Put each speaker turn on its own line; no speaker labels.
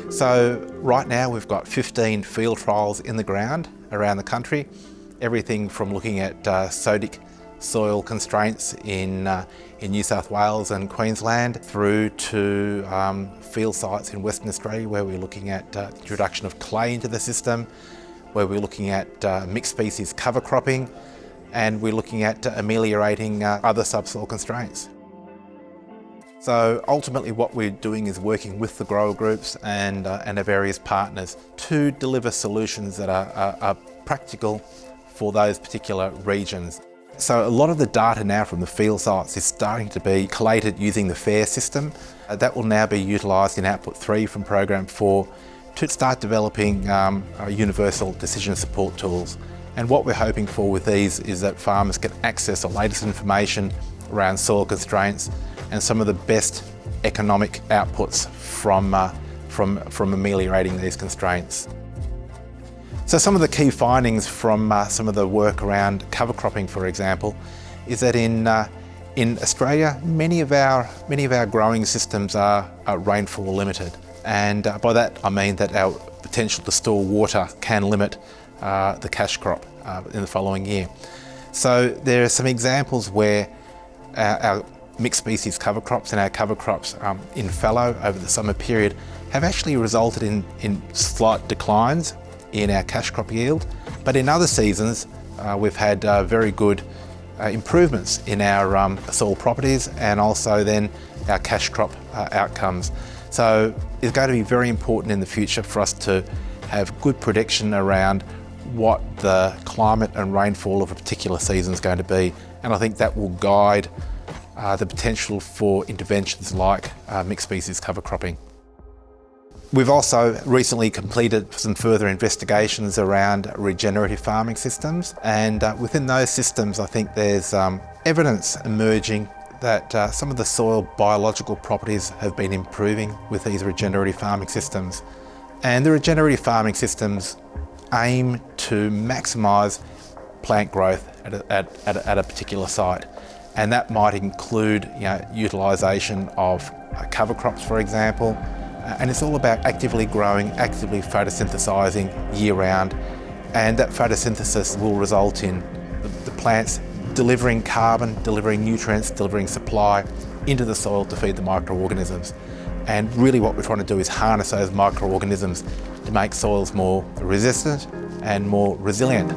So right now we've got 15 field trials in the ground around the country, everything from looking at sodic soil constraints in New South Wales and Queensland through to field sites in Western Australia where we're looking at the introduction of clay into the system, where we're looking at mixed species cover cropping, and we're looking at ameliorating other subsoil constraints. So ultimately what we're doing is working with the grower groups and our various partners to deliver solutions that are practical for those particular regions. So a lot of the data now from the field sites is starting to be collated using the FAIR system. That will now be utilised in Output 3 from Program 4 to start developing universal decision support tools. And what we're hoping for with these is that farmers can access the latest information around soil constraints and some of the best economic outputs from ameliorating these constraints. So some of the key findings from some of the work around cover cropping, for example, is that in Australia, many of our growing systems are rainfall limited. And by that I mean that our potential to store water can limit the cash crop in the following year. So there are some examples where our mixed species cover crops and our cover crops in fallow over the summer period have actually resulted in slight declines in our cash crop yield, but in other seasons we've had very good improvements in our soil properties and also then our cash crop outcomes. So it's going to be very important in the future for us to have good prediction around what the climate and rainfall of a particular season is going to be, and I think that will guide the potential for interventions like mixed species cover cropping. We've also recently completed some further investigations around regenerative farming systems, and within those systems I think there's evidence emerging that some of the soil biological properties have been improving with these regenerative farming systems. And the regenerative farming systems aim to maximise plant growth at a particular site. And that might include utilisation of cover crops, for example. And it's all about actively growing, actively photosynthesising year-round. And that photosynthesis will result in the plants delivering carbon, delivering nutrients, delivering supply into the soil to feed the microorganisms. And really what we're trying to do is harness those microorganisms to make soils more resistant and more resilient.